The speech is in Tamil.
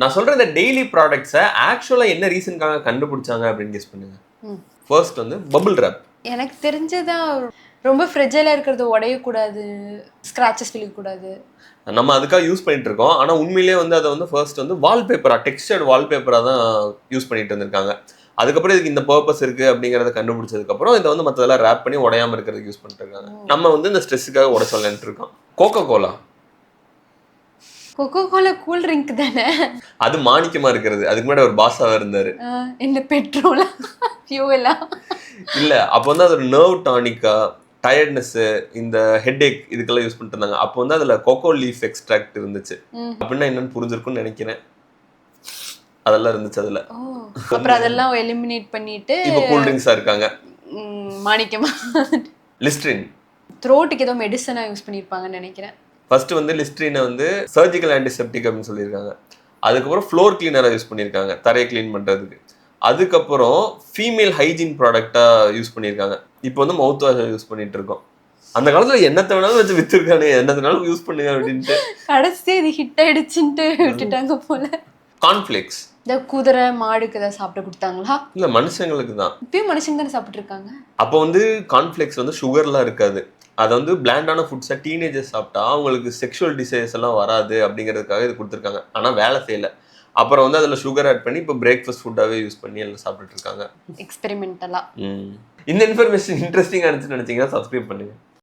நான் சொல்ற இந்த டெய்லி ப்ராடக்ட்ஸை ஆக்சுவலா என்ன ரீசனுக்காக கண்டுபிடிச்சாங்க அப்படின்னு கெஸ் பண்ணுங்க. ஃபர்ஸ்ட் வந்து பபிள் ரேப். எனக்கு தெரிஞ்சதான் ரொம்ப ஃப்ரெஜைலாக இருக்கிறது உடையக்கூடாது, ஸ்க்ராச்சஸ் விழக்கூடாது. நம்ம அதுக்காக யூஸ் பண்ணிட்டு இருக்கோம். ஆனா உண்மையிலேயே வந்து அதை வந்து ஃபர்ஸ்ட் வந்து வால்பேப்பரா, டெக்ஸ்டர்ட் வால்பேப்பரா தான் யூஸ் பண்ணிட்டு இருந்திருக்காங்க. அதுக்கப்புறம் இதுக்கு இந்த பர்பஸ் இருக்கு அப்படிங்கறத கண்டுபிடிச்சதுக்கப்புறம் இதை வந்து மற்றதெல்லாம் ரேப் பண்ணி உடையாம இருக்கிறதுக்கு யூஸ் பண்ணிட்டு இருக்காங்க. நம்ம வந்து இந்த ஸ்ட்ரெஸ்ஸுக்காக உட சொல்லன்ட்டு இருக்கோம். Coca Cola. Coca Cola cool drink தானே? அது மாணிக்கமா இருக்கிறது. அதுக்கு முன்னாடி ஒரு பாஸாக இருந்தாரு. என்ன பெட்ரோலா ஃபியூவலா? இல்ல அப்போ வந்து அது ஒரு நர்வ் டானிக்கா, டயர்ட்னஸ், இந்த ஹெட் ஏக் இதுக்கெல்லாம் யூஸ் பண்ணிட்டு இருந்தாங்க. அப்போ வந்து அதுல கோகோ லீஃப் எக்ஸ்ட்ராக்ட் இருந்துச்சு. அப்படின்னா என்னன்னு புரிஞ்சிருக்கும்னு நினைக்கிறேன். அதெல்லாம் இருந்துச்சு அதுல. அப்புறம் அதெல்லாம் எலிமினேட் பண்ணிட்டு இப்போ கூல் ட்ரிங்க்ஸா இருக்காங்க. மாணிக்கமா. லிஸ்ட்ரின். த்ரோட்டுக்கு ஏதோ மெடிசனா யூஸ் பண்ணிருப்பாங்கன்னு நினைக்கிறேன். ஃபர்ஸ்ட் வந்து லிஸ்ட்ரினை வந்து சர்ஜிக்கல் ஆன்டிசெப்டிக் அப்படின்னு சொல்லியிருக்காங்க. அதுக்கப்புறம் ஃப்ளோர் கிளீனரா யூஸ் பண்ணியிருக்காங்க, தரையை கிளீன் பண்றதுக்கு. அதுக்கப்புறம் ஃபீமேல் ஹைஜீன் ப்ராடக்டா யூஸ் பண்ணியிருக்காங்க. இப்போ வந்து மவுத் வாஷ் யூஸ் பண்ணிட்டு இருக்கோம். அந்த காலத்துல என்னத்தை வேணாலும் வச்சு வித்துருக்கானே, என்னத்தினாலும் யூஸ் பண்ணுங்க அப்படின்ட்டு. கடைசி இது ஹிட் ஆயிடுச்சுன்ட்டு விட்டுட்டாங்க போல. கார்ன்ஃபிளேக்ஸ். இந்த குதிரை மாடுக்கு ஏதாவது சாப்பிட கொடுத்தாங்களா? இல்ல மனுஷங்களுக்கு தான். இப்பயும் மனுஷங்க தானே சாப்பிட்டு இருக்காங்க. அப்போ வந்து கார்ன்ஃபிளேக்ஸ் வந்து சுகர்லாம் இருக்காது. அதை வந்து பிளாண்டான ஃபுட்ஸை டீனேஜர்ஸ் சாப்பிட்டா அவங்களுக்கு செக்ஷுவல் டிசைர்ஸ் எல்லாம் வராது அப்படிங்கிறதுக்காக இது கொடுத்துருக்காங்க. ஆனால் வேலை செய்யல. அப்புறம் வந்து அதில் சுகர் ஆட் பண்ணி இப்போ பிரேக்ஃபாஸ்ட் ஃபுட்டாகவே யூஸ் பண்ணி எல்லாம் சாப்பிட்டுட்டு இருக்காங்க. எக்ஸ்பெரிமெண்டலா. இந்த இன்ஃபர்மேஷன் இன்ட்ரெஸ்டிங்காக இருந்துச்சுன்னு நினைச்சீங்கன்னா சப்ஸ்கிரைப் பண்ணுங்க.